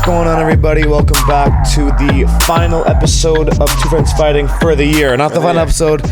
going on, everybody? Welcome back to the final episode of Two Friends Fighting for the year. Not the final episode,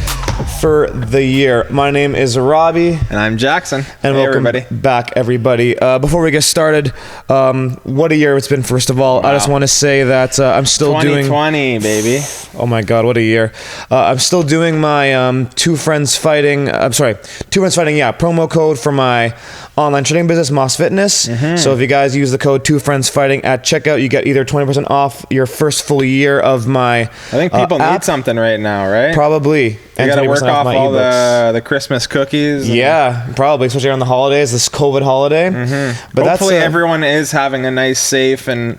for the year. My name is Robbie. And I'm Jackson. And welcome back, everybody. Before we get started, what a year it's been, first of all. Wow. I just want to say that I'm still 2020, baby. Oh my God, what a year. I'm still doing my Two Friends Fighting, promo code for my online training business, Moss Fitness. Mm-hmm. So if you guys use the code Two Friends Fighting at checkout, you get either 20% off your first full year of my I think people need something right now, right? Probably. You got to work off all the Christmas cookies. Yeah, probably, especially around the holidays, this COVID holiday. Mm-hmm. But hopefully everyone is having a nice, safe, and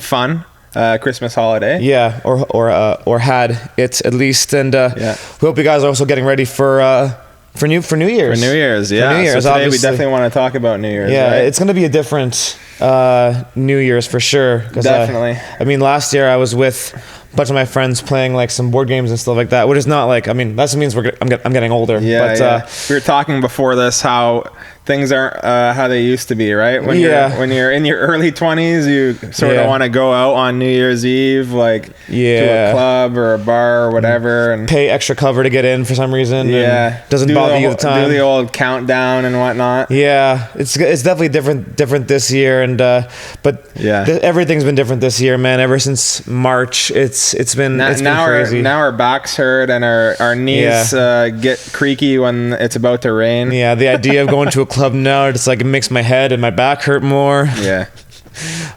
fun Christmas holiday. Yeah, or had it at least. And we hope you guys are also getting ready for New Year's. For New Year's, yeah. For New Year's, so today we definitely want to talk about New Year's. Yeah, right? It's going to be a different New Year's for sure. Definitely. I mean, last year I was with a bunch of my friends playing like some board games and stuff like that, which is not like, I mean, that just means I'm getting older. Yeah, but, we were talking before this how things aren't how they used to be, right? When you're in your early 20s, you sort of want to go out on New Year's Eve, like to a club or a bar or whatever, and pay extra cover to get in for some reason. Yeah, doesn't bother you at the time. Do the old countdown and whatnot. Yeah, it's definitely different this year, and everything's been different this year, man. Ever since March, it's been crazy. Now our backs hurt and our knees get creaky when it's about to rain. Yeah, the idea of going to a club now, it's like it makes my head and my back hurt more. Yeah.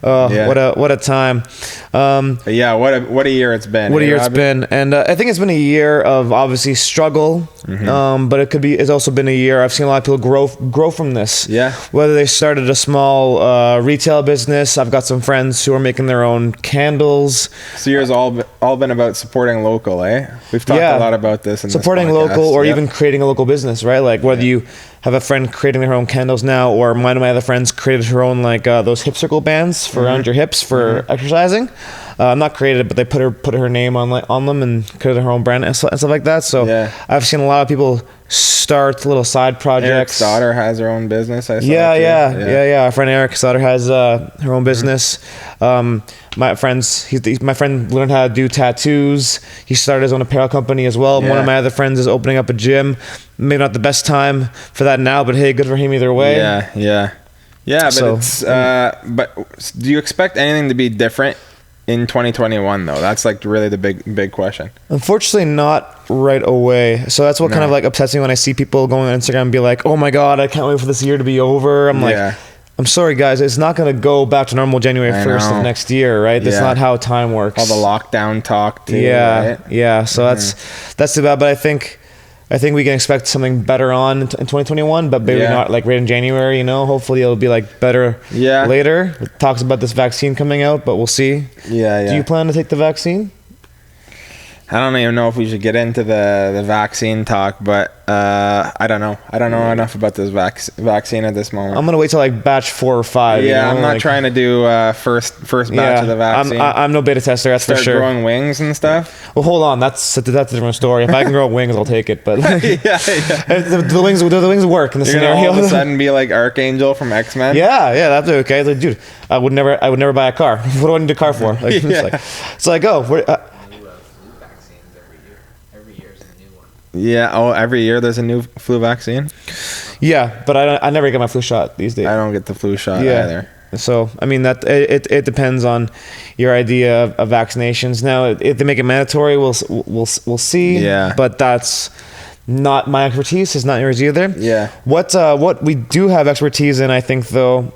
What a time. What a year it's been. What a year it's been. And I think it's been a year of obviously struggle. Mm-hmm. But it's also been a year I've seen a lot of people grow from this. Yeah. Whether they started a small retail business. I've got some friends who are making their own candles. So yours all been about supporting local, eh? We've talked a lot about this in supporting this local, or even creating a local business, right? Like whether you have a friend creating their own candles now, or one of my other friends created her own like those hip circle bands for around your hips for exercising. Not created, but they put her name on them and created her own brand and stuff like that. So I've seen a lot of people start little side projects. Eric's daughter has her own business. I saw Our friend Eric's daughter has her own business. My friend learned how to do tattoos. He started his own apparel company as well. Yeah. One of my other friends is opening up a gym. Maybe not the best time for that now, but hey, good for him either way. Yeah. But do you expect anything to be different in 2021 though? That's like really the big question. Unfortunately, not right away. So that's what kind of like upsets me when I see people going on Instagram and be like, "Oh my God, I can't wait for this year to be over." I'm like, I'm sorry guys, it's not going to go back to normal January 1st of next year, right? That's not how time works. All the lockdown talk too. Right? So that's too bad. But I think we can expect something better in 2021, but maybe not like right in January, hopefully it'll be like better later. It talks about this vaccine coming out, but we'll see. Do you plan to take the vaccine? I don't even know if we should get into the vaccine talk, but I don't know. I don't know enough about this vaccine at this moment. I'm gonna wait till like batch 4 or 5. Yeah, I'm not trying to do first batch of the vaccine. I'm no beta tester, that's for sure. Start growing wings and stuff. Well, hold on, that's a different story. If I can grow wings, I'll take it. But like, the wings work in the scenario. Gonna all of a sudden be like Archangel from X-Men. Yeah, that's okay. Like, dude, I would never buy a car. What do I need a car for? Like, it's like every year there's a new flu vaccine. Yeah, but I never get my flu shot these days. I don't get the flu shot either. So I mean that it depends on your idea of vaccinations. Now, if they make it mandatory, we'll see. Yeah. But that's not my expertise. It's not yours either. Yeah. What we do have expertise in, I think, though,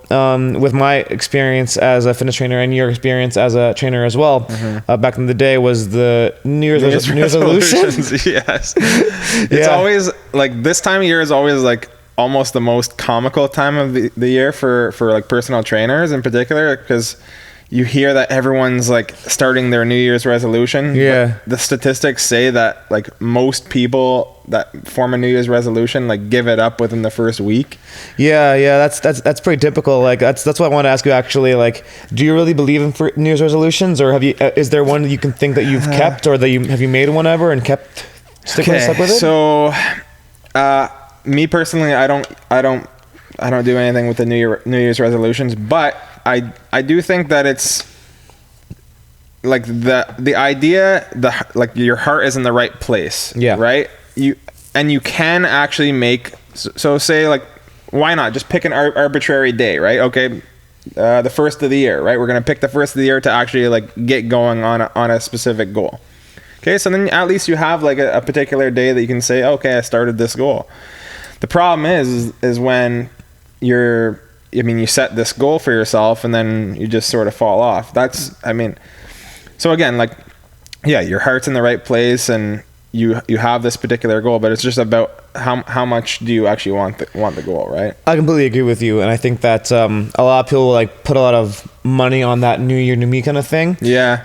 with my experience as a fitness trainer and your experience as a trainer as well, back in the day, was the New Year's resolutions. Yes. It's always like this time of year is always like almost the most comical time of the year for like personal trainers in particular, because you hear that everyone's like starting their New Year's resolution. Yeah. But the statistics say that like most people that form a New Year's resolution like give it up within the first week. Yeah. That's pretty typical. Like that's what I want to ask you actually. Like, do you really believe in New Year's resolutions, or is there one that you can think that you've kept, or that have you made one ever and stuck with it? So, me personally, I don't do anything with the New Year's resolutions, but I do think that it's like the idea, like your heart is in the right place. Yeah. Right. You can actually make, so say like, why not just pick an arbitrary day, right? Okay. The first of the year, right? We're going to pick the first of the year to actually like get going on a specific goal. Okay. So then at least you have like a particular day that you can say, okay, I started this goal. The problem is when you set this goal for yourself and then you just sort of fall off. So again, like, yeah, your heart's in the right place and you have this particular goal, but it's just about how much do you actually want the goal, right? I completely agree with you, and I think that a lot of people like put a lot of money on that new year, new me kind of thing. Yeah.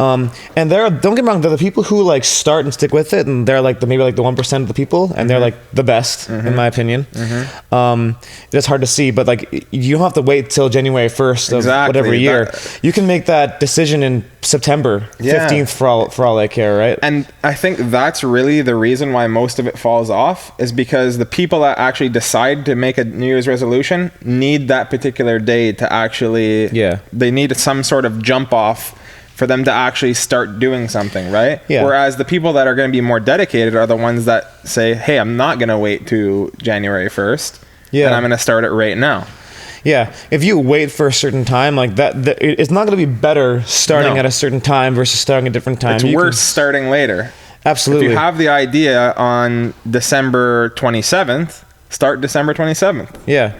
And don't get me wrong, there are the people who like start and stick with it, and they're like maybe like the 1% of the people, and they're like the best in my opinion. It's hard to see, but like you don't have to wait till January 1st of whatever year. You can make that decision in September 15th for all I care, right? And I think that's really the reason why most of it falls off, is because the people that actually decide to make a New Year's resolution need that particular day to actually, they need some sort of jump off for them to actually start doing something, right? Yeah. Whereas the people that are going to be more dedicated are the ones that say, hey, I'm not going to wait to January 1st. Yeah. And I'm going to start it right now. Yeah, if you wait for a certain time like that, it's not going to be better starting at a certain time versus starting at a different time. It's worse starting later. Absolutely. If you have the idea on December 27th, start December 27th. Yeah.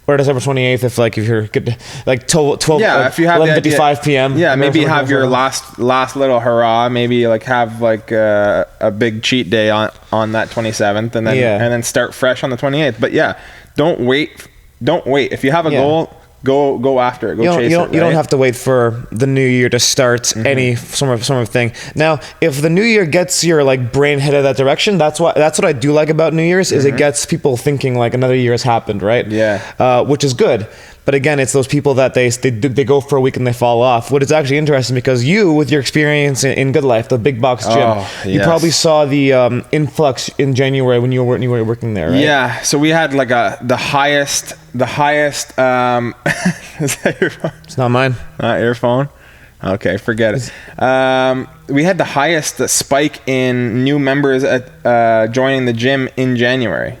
Or December 28th if you're good, like 12 if you have 11:55 p.m. Yeah, maybe have your last little hurrah, maybe like have like a big cheat day on that 27th and then start fresh on the 28th. But yeah, don't wait. If you have a goal, go after it. Chase it. You don't have to wait for the new year to start any sort of thing. Now, if the new year gets your like brain headed that direction, that's what I do like about New Year's is it gets people thinking like another year has happened, right? Yeah. Which is good. But again, it's those people that they go for a week and they fall off. What is actually interesting, because you, with your experience in Good Life, the big box gym, you probably saw the influx in January when you were working there, right? Yeah. So we had like the highest. Is that your phone? It's not mine. Not your phone? Okay, forget it. We had the highest spike in new members at joining the gym in January.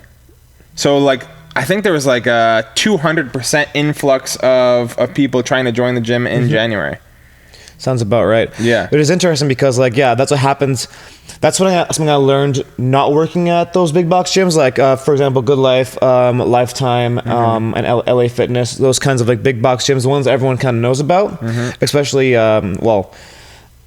So like, I think there was like a 200% influx of people trying to join the gym in January. Sounds about right. Yeah. It is interesting because like, that's what happens. That's something I learned not working at those big box gyms. Like, for example, Good Life, Lifetime, and LA Fitness, those kinds of like big box gyms, the ones everyone kind of knows about, especially,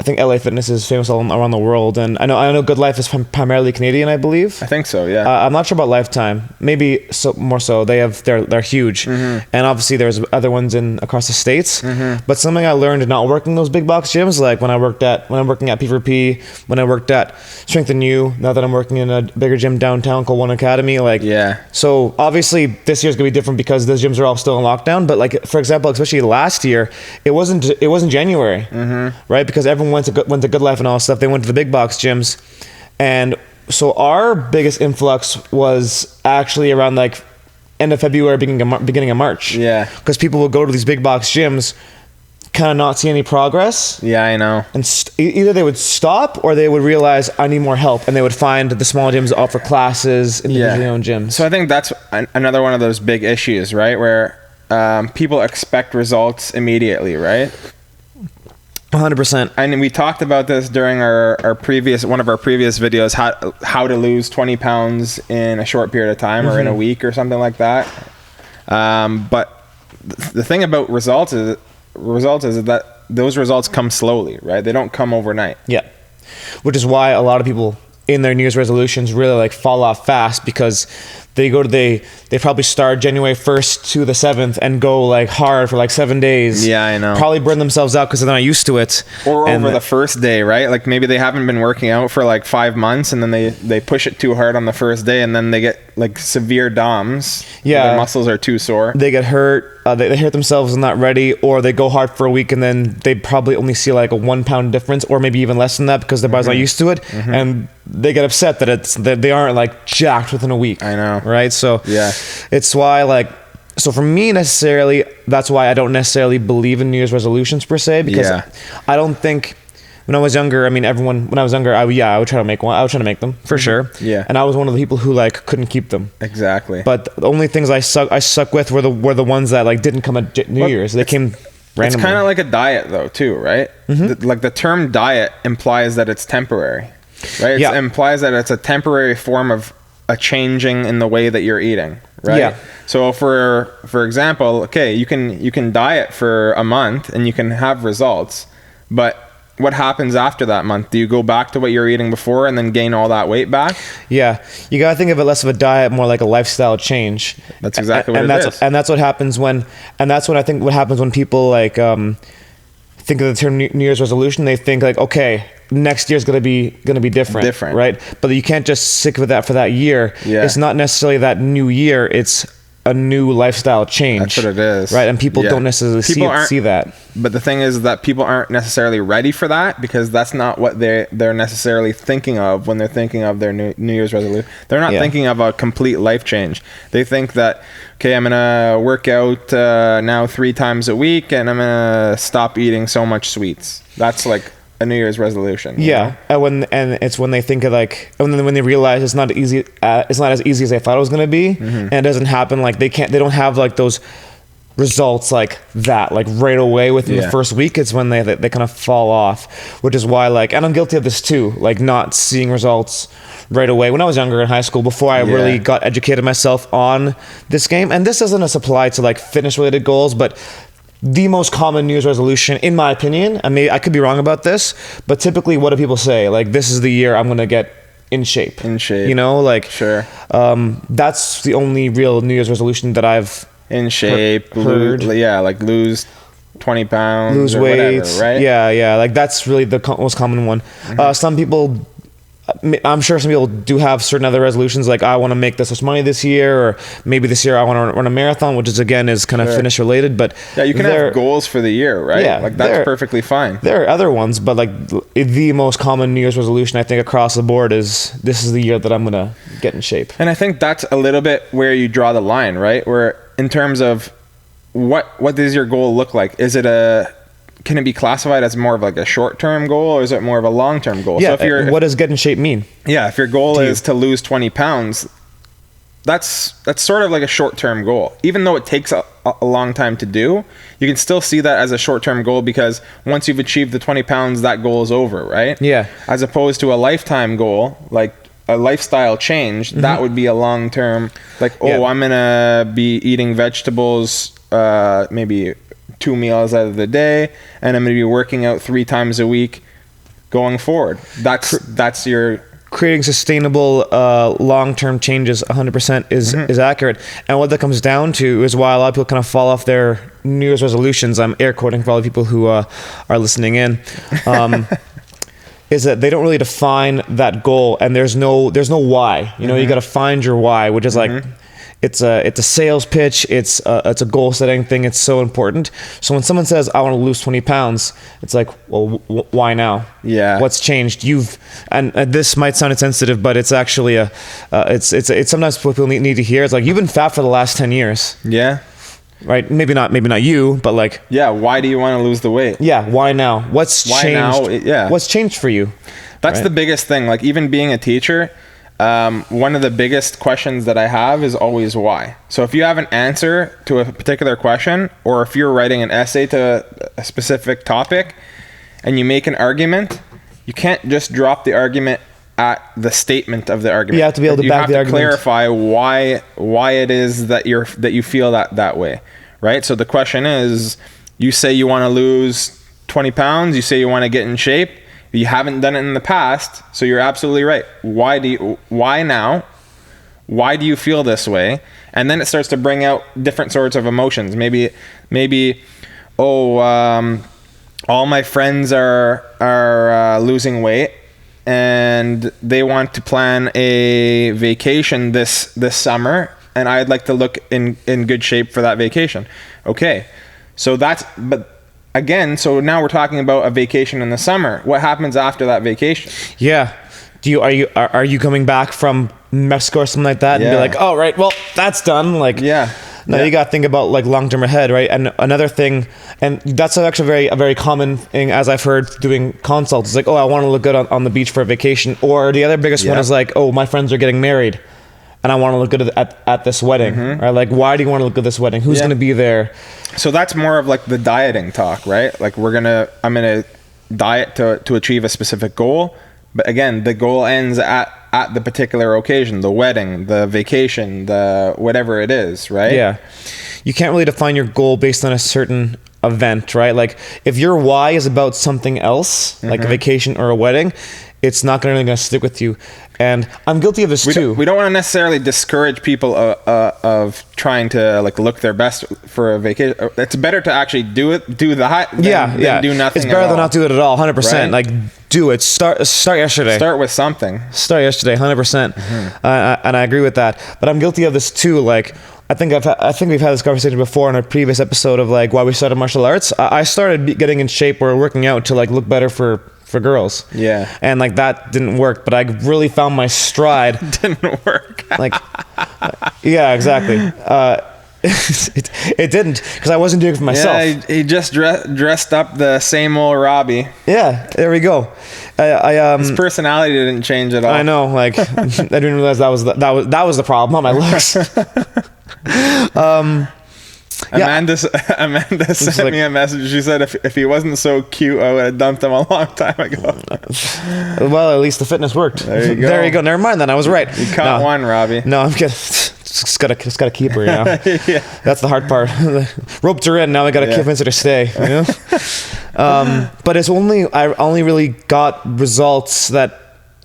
I think LA Fitness is famous all around the world, and I know Good Life is primarily Canadian, I believe. I think so, yeah. I'm not sure about Lifetime. Maybe more so. They're huge, and obviously there's other ones across the states. But something I learned not working those big box gyms, like when I'm working at P4P, when I worked at Strength and You, now that I'm working in a bigger gym downtown called One Academy, like So obviously this year's gonna be different because those gyms are all still in lockdown. But like for example, especially last year, it wasn't January, right? Because everyone went to Good Life and all that stuff. They went to the big box gyms, and so our biggest influx was actually around like end of February, beginning of March. Yeah, because people would go to these big box gyms, kind of not see any progress. Yeah, I know. And either they would stop or they would realize I need more help, and they would find the small gyms that offer classes, individually owned gyms. So I think that's another one of those big issues, right? Where people expect results immediately, right? 100%. And we talked about this during our previous videos, how to lose 20 pounds in a short period of time or in a week or something like that. But the thing about results is that those results come slowly, right? They don't come overnight. Yeah. Which is why a lot of people in their New Year's resolutions really like fall off fast, because they probably start January 1st to the 7th and go like hard for like 7 days. Yeah, I know. Probably burn themselves out because they're not used to it. Or over the first day, right? Like maybe they haven't been working out for like 5 months, and then they push it too hard on the first day, and then they get like severe DOMS. Yeah. Their muscles are too sore. They get hurt. They hurt themselves and not ready, or they go hard for a week and then they probably only see like a 1 pound difference, or maybe even less than that because their body's not used to it, and they get upset that they aren't like jacked within a week. I know. Right? So yeah, it's why so for me necessarily, that's why I don't necessarily believe in New Year's resolutions per se, because I don't think when I was younger, I mean, when I was younger, I would try to make one. I would try to make them for sure. Yeah. And I was one of the people who like couldn't keep them. Exactly. But the only things I stuck with were the ones that like didn't come at New Year's. They came randomly. It's kind of like a diet though too, right? Like the term diet implies that it's temporary, right? It implies that it's a temporary form of a changing in the way that you're eating, right? Yeah. So for example, okay, you can diet for a month and you can have results, but what happens after that month? Do you go back to what you were eating before and then gain all that weight back? Yeah, you gotta think of it less of a diet, more like a lifestyle change. That's exactly what it is. And that's what happens when I think what happens when people like think of the term New Year's resolution. They think like, okay, next year's gonna be different, right? But you can't just stick with that for that year. Yeah. It's not necessarily that new year. It's a new lifestyle change. That's what it is, right? And people don't necessarily see that. But the thing is that people aren't necessarily ready for that, because that's not what they're necessarily thinking of when they're thinking of their New Year's resolution. They're not thinking of a complete life change. They think that, okay, I'm gonna work out now 3 times a week, and I'm gonna stop eating so much sweets. That's like a New Year's resolution. Yeah, and it's when they think of like, and then when they realize it's not easy, it's not as easy as they thought it was going to be, and it doesn't happen. Like they don't have like those results like that, like right away within the first week. It's when they kind of fall off, which is why like, and I'm guilty of this too, like not seeing results right away. When I was younger in high school, before I really got educated myself on this game, and this doesn't apply to like fitness related goals, but the most common New Year's resolution, in my opinion, I mean, I could be wrong about this, but typically what do people say? Like, this is the year I'm going to get in shape. You know, like, sure. That's the only real New Year's resolution that I've in shape, heard. Like lose 20 pounds, lose or weight, whatever, right? Yeah. Like that's really the most common one. Some people, I'm sure some people do have certain other resolutions, like I want to make this much money this year, or maybe this year I want to run a marathon, which is again is kind of fitness related. But yeah, you can have goals for the year, right? Yeah, like that's perfectly fine. There are other ones, but like the most common New Year's resolution I think across the board is this is the year that I'm gonna get in shape. And I think that's a little bit where you draw the line, right? Where in terms of what does your goal look like? Can it be classified as more of like a short-term goal, or is it more of a long-term goal? Yeah. So what does get in shape mean? Yeah. If your goal is to lose 20 pounds, that's sort of like a short-term goal. Even though it takes a long time to do, you can still see that as a short-term goal, because once you've achieved the 20 pounds, that goal is over, right? Yeah. As opposed to a lifetime goal, like a lifestyle change, that would be a long-term, like, I'm going to be eating vegetables, maybe 2 meals out of the day, and I'm going to be working out 3 times a week going forward. That's your creating sustainable long-term changes. 100% is accurate. And what that comes down to is why a lot of people kind of fall off their New Year's resolutions. I'm air quoting for all the people who are listening in. Is that they don't really define that goal, and there's no why. You know, you got to find your why, which is like. It's a sales pitch. It's a goal setting thing. It's so important. So when someone says, I want to lose 20 pounds, it's like, well, why now? Yeah. What's changed? And this might sound insensitive, but it's actually it's sometimes what people need to hear. It's like, you've been fat for the last 10 years. Yeah. Right. Maybe not you, but like, yeah. Why do you want to lose the weight? Yeah. Why now? What's changed? Yeah. What's changed for you? That's the biggest thing. Like, even being a teacher, one of the biggest questions that I have is always why. So if you have an answer to a particular question, or if you're writing an essay to a specific topic and you make an argument, you can't just drop the argument at the statement of the argument. You have to be able to back the argument. You have to clarify why it is that you feel that way, right? So the question is, you say you want to lose 20 pounds, you say you want to get in shape, you haven't done it in the past, so you're absolutely right. Why now? Why do you feel this way? And then it starts to bring out different sorts of emotions. Maybe, all my friends are losing weight, and they want to plan a vacation this summer, and I'd like to look in good shape for that vacation. Okay, again, so now we're talking about a vacation in the summer. What happens after that vacation? Yeah. Are you coming back from Mexico or something like that and be like, oh, right, well, that's done. Like, yeah. No, you got to think about like long term ahead, right? And another thing, and that's actually a very common thing, as I've heard doing consults. It's like, oh, I want to look good on the beach for a vacation. Or the other biggest one is like, oh, my friends are getting married, and I want to look good at this wedding. Or like, why do you want to look good at this wedding? Who's going to be there? So that's more of like the dieting talk, right? Like I'm gonna diet to achieve a specific goal. But again, the goal ends at the particular occasion, the wedding, the vacation, the whatever it is, right? Yeah. You can't really define your goal based on a certain event, right? Like if your why is about something else, like a vacation or a wedding, it's not really going to stick with you. And I'm guilty of this too. We don't want to necessarily discourage people of trying to like look their best for a vacation. It's better to actually do that than do nothing. It's better than not do it at all. 100%. Right? Like do it. Start yesterday. Start with something. Start yesterday. 100%. And I agree with that. But I'm guilty of this too. Like I think we've had this conversation before in a previous episode of like why we started martial arts. I started getting in shape or working out to like look better for girls. Yeah. And like that didn't work, but I really found my stride. Didn't work. Like, yeah, exactly. It didn't, because I wasn't doing it for myself. Yeah, he just dressed up the same old Robbie. Yeah, there we go. His personality didn't change at all. I know, like I didn't realize that was the problem, not my looks. Amanda sent me a message. She said if he wasn't so cute, I would have dumped him a long time ago. Well, at least the fitness worked. There you go. There you go. Never mind then. I was right. You caught one, Robbie. No, I'm kidding. Just gotta keep her, you know. Yeah. That's the hard part. Roped her in. Now I gotta convince her to stay. You know. But I only really got results that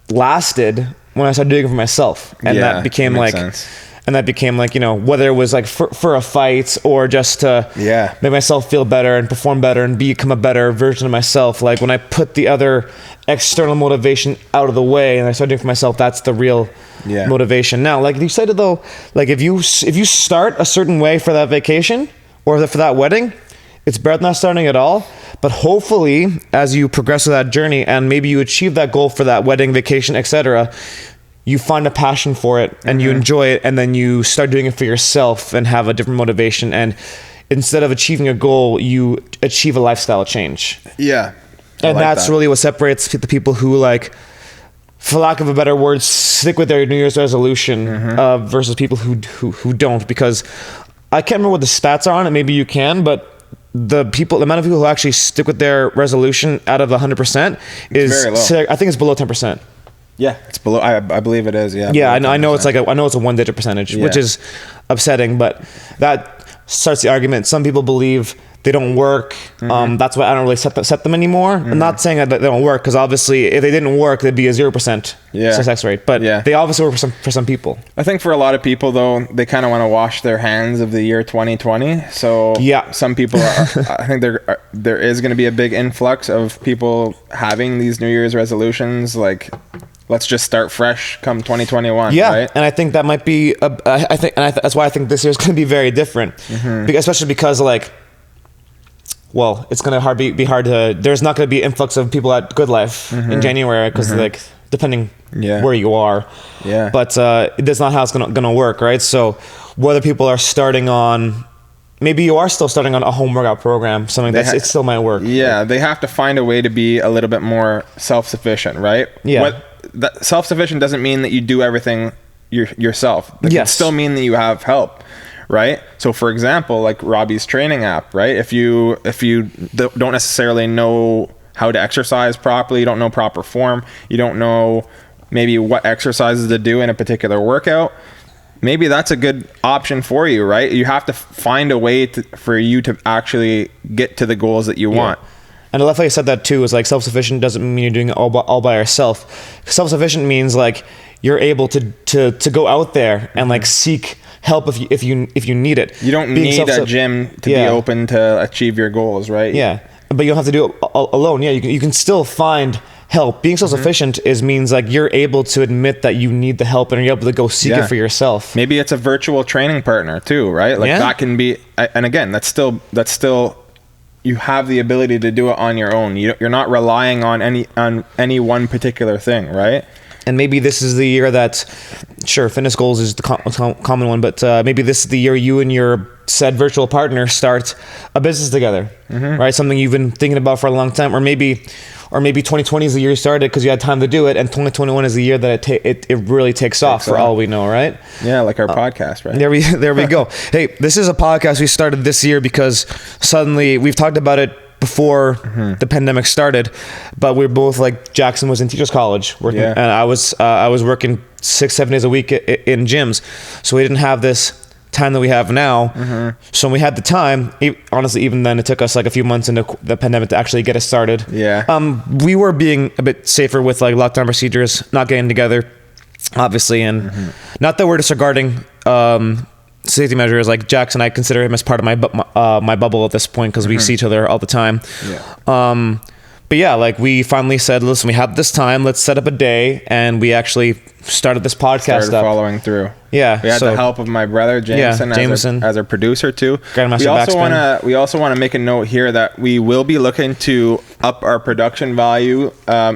lasted when I started doing it for myself, and that became like. Sense. And that became like, you know, whether it was like for a fight or just to make myself feel better and perform better and become a better version of myself. Like when I put the other external motivation out of the way and I started doing it for myself, that's the real motivation. Now, like you said, though, like if you start a certain way for that vacation or for that wedding, it's better than not starting at all. But hopefully, as you progress with that journey and maybe you achieve that goal for that wedding, vacation, etc., you find a passion for it and you enjoy it, and then you start doing it for yourself and have a different motivation. And instead of achieving a goal, you achieve a lifestyle change. Yeah. And that's really what separates the people who, like, for lack of a better word, stick with their New Year's resolution versus people who don't. Because I can't remember what the stats are on it. Maybe you can, but the amount of people who actually stick with their resolution out of 100% is very low. I think it's below 10%. Yeah, it's below. I believe it is. Yeah. Yeah, I know it's a 1-digit percentage, which is upsetting, but that starts the argument. Some people believe they don't work. That's why I don't really set them anymore. I'm not saying that they don't work, because obviously if they didn't work, there'd be a 0% success rate. But they obviously work for some people. I think for a lot of people, though, they kind of want to wash their hands of the year 2020. So some people I think there is going to be a big influx of people having these New Year's resolutions, like, let's just start fresh come 2021. Yeah, right? And I think that might be. That's why I think this year is going to be very different, especially because like, well, it's going to be hard to. There's not going to be influx of people at Good Life in January because like depending where you are. Yeah. But that's not how it's going to work, right? So whether people are starting on. Maybe you are still starting on a home workout program, something it still might work. Yeah, they have to find a way to be a little bit more self-sufficient, right? Yeah. Self-sufficient doesn't mean that you do everything yourself. It can still mean that you have help, right? So for example, like Robbie's training app, right? If you don't necessarily know how to exercise properly, you don't know proper form, you don't know maybe what exercises to do in a particular workout, maybe that's a good option for you, right? You have to find a way for you to actually get to the goals that you want. And I love how you said that too, is like self-sufficient doesn't mean you're doing it all by yourself. Self-sufficient means like you're able to go out there and like seek help if you need it. You don't need a gym to be open to achieve your goals, right? Yeah, but you don't have to do it alone. Yeah, you can still find help. Being self-sufficient means like you're able to admit that you need the help and you're able to go seek it for yourself. Maybe it's a virtual training partner too, right? Like that can be, and again, that's still you have the ability to do it on your own. You're not relying on any one particular thing, right? And maybe this is the year that, sure, fitness goals is the common one, but maybe this is the year you and your said virtual partner start a business together, right? Something you've been thinking about for a long time, or maybe 2020 is the year you started because you had time to do it, and 2021 is the year that it really takes off for all we know, right? Yeah, like our podcast, right? There we go. Hey, this is a podcast we started this year because suddenly we've talked about it before the pandemic started, but we're both like, Jackson was in teachers college working, and I was working 6-7 days a week in gyms, so we didn't have this time that we have now. So when we had the time, honestly, even then it took us like a few months into the pandemic to actually get us started. We were being a bit safer with like lockdown procedures, not getting together, obviously, and not that we're disregarding safety measures. Like Jackson, I consider him as part of my bubble at this point because we see each other all the time. But yeah, like we finally said, listen, we have this time, let's set up a day, and we actually started this podcast. Following through. Yeah, we had the help of my brother Jameson as our producer too. We also want to make a note here that we will be looking to up our production value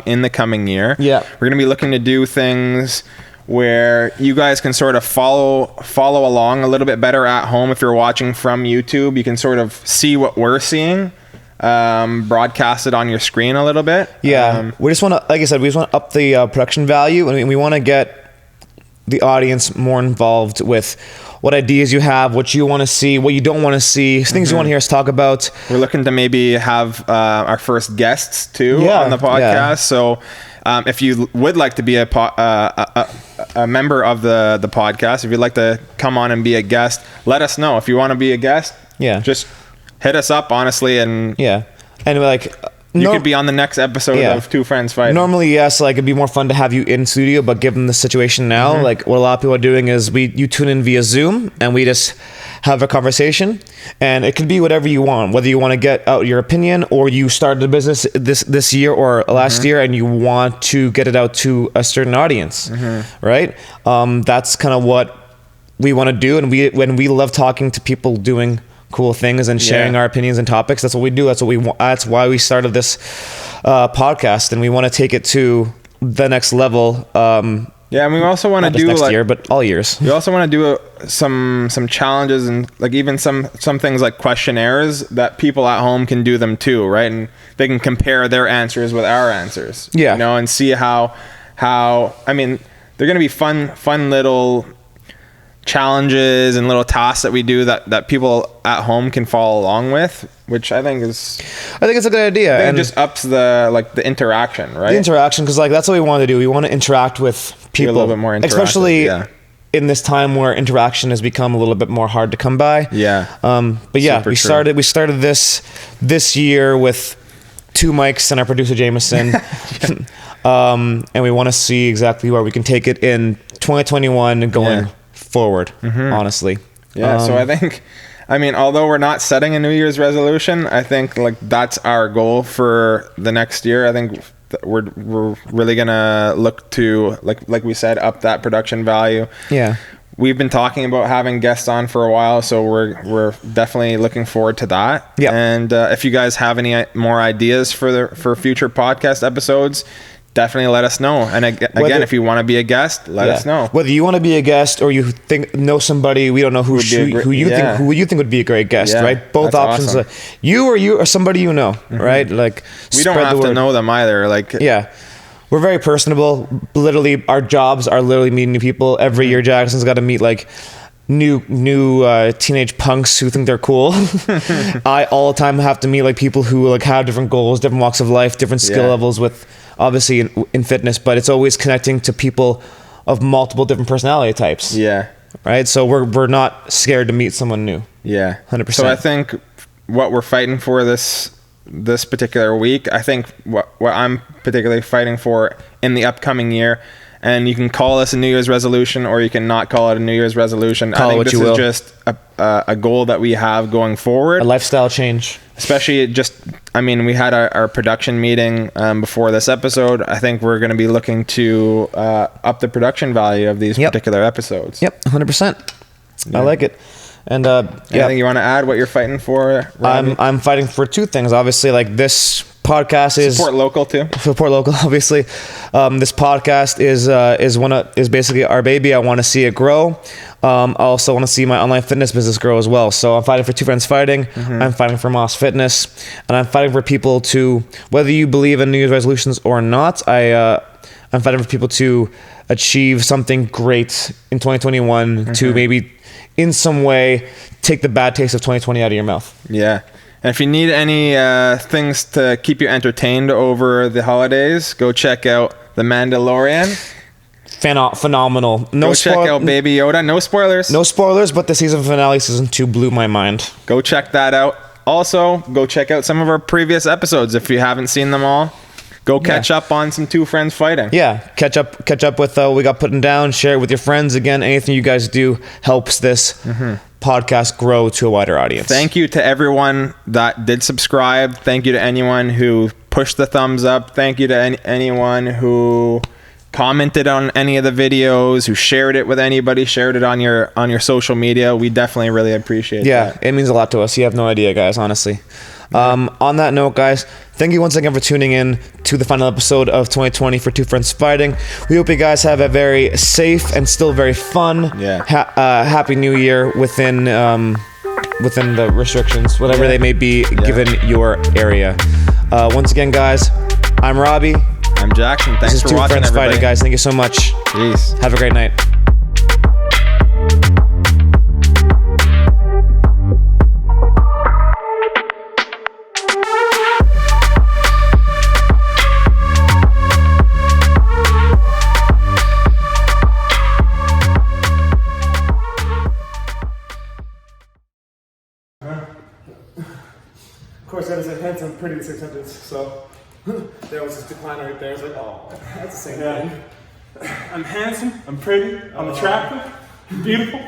in the coming year. Yeah, we're gonna be looking to do things where you guys can sort of follow along a little bit better at home. If you're watching from YouTube, you can sort of see what we're seeing broadcasted on your screen a little bit. We just want to, like I said, we just want to up the production value, and we want to get the audience more involved with what ideas you have, what you want to see, what you don't want to see, things you want to hear us talk about. We're looking to maybe have our first guests too on the podcast. So if you would like to be a member of the podcast, if you'd like to come on and be a guest, let us know. If you want to be a guest, just hit us up, honestly, and like you could be on the next episode of Two Friends Fighting. Normally, yes, like it'd be more fun to have you in studio, but given the situation now, like what a lot of people are doing is you tune in via Zoom and we just have a conversation, and it could be whatever you want, whether you want to get out your opinion or you started a business this year or last year and you want to get it out to a certain audience, right? That's kind of what we want to do, and we love talking to people doing cool things and sharing our opinions and topics. That's what we do. That's what we want. That's why we started this podcast, and we want to take it to the next level. And we also want to do next year, but all years. We also want to do some challenges and like even some things like questionnaires that people at home can do them too, right? And they can compare their answers with our answers. And see how I mean, they're gonna be fun little challenges and little tasks that we do that people at home can follow along with, which I think it's a good idea, and just ups the interaction, right? The interaction, because like that's what we want to do. We want to interact with people, be a little bit more interactive, especially in this time where interaction has become a little bit more hard to come by. But we started this year with 2 mics and our producer Jameson. And we want to see exactly where we can take it in 2021 and going forward, honestly. So I think, I mean, although we're not setting a New Year's resolution, I think like that's our goal for the next year. I think we're really gonna look to, like we said, up that production value. We've been talking about having guests on for a while, so we're definitely looking forward to that. And if you guys have any more ideas for future podcast episodes, definitely let us know. And again, if you want to be a guest, let us know. Whether you want to be a guest or you know somebody, we don't know who you think would be a great guest, right? Both options. Awesome. You or somebody you know, right? Like we don't have to know them either. Like we're very personable. Literally, our jobs are literally meeting new people every year. Jackson's got to meet like new teenage punks who think they're cool. I all the time have to meet like people who like have different goals, different walks of life, different skill levels with. Obviously in fitness, but it's always connecting to people of multiple different personality types. Right. So we're not scared to meet someone new. 100%. So I think what we're fighting for this particular week, I think what I'm particularly fighting for in the upcoming year, and you can call this a New Year's resolution or you can not call it a New Year's resolution. I think this is just a goal that we have going forward. A lifestyle change. Especially we had our production meeting before this episode. I think we're going to be looking to up the production value of these particular episodes. 100%. I like it. And anything you want to add what you're fighting for, Robbie? I'm fighting for 2 things. Obviously, like this podcast is support local too. Support local, obviously. This podcast is basically our baby. I want to see it grow. I also want to see my online fitness business grow as well. So I'm fighting for Two Friends Fighting. Mm-hmm. I'm fighting for Moss Fitness, and I'm fighting for people to, whether you believe in New Year's resolutions or not, I'm fighting for people to achieve something great in 2021 mm-hmm. to maybe in some way take the bad taste of 2020 out of your mouth. Yeah. And if you need any things to keep you entertained over the holidays, go check out The Mandalorian. Phenomenal. Go check out Baby Yoda. No spoilers. No spoilers, but the season finale, season 2, blew my mind. Go check that out. Also, go check out some of our previous episodes if you haven't seen them all. Go catch up on some Two Friends Fighting. Yeah, catch up with what we got putting down. Share it with your friends. Again, anything you guys do helps this podcast grow to a wider audience. Thank you to everyone that did subscribe. Thank you to anyone who pushed the thumbs up. Thank you to anyone who commented on any of the videos, who shared it with anybody, shared it on your social media. We definitely really appreciate that. Yeah, it means a lot to us. You have no idea, guys, honestly. On that note, guys, thank you once again for tuning in to the final episode of 2020 for Two Friends Fighting. We hope you guys have a very safe and still very fun happy new year within the restrictions, whatever they may be given your area. Once again, guys, I'm Robbie. I'm Jackson. Thanks for watching, everybody. Two Friends Fighting, guys. Thank you so much. Peace. Have a great night. Of course, that is a handsome, pretty sentence. So there was this decline right there. It's like, oh, that's the same thing. I'm handsome, I'm pretty, I'm attractive, beautiful.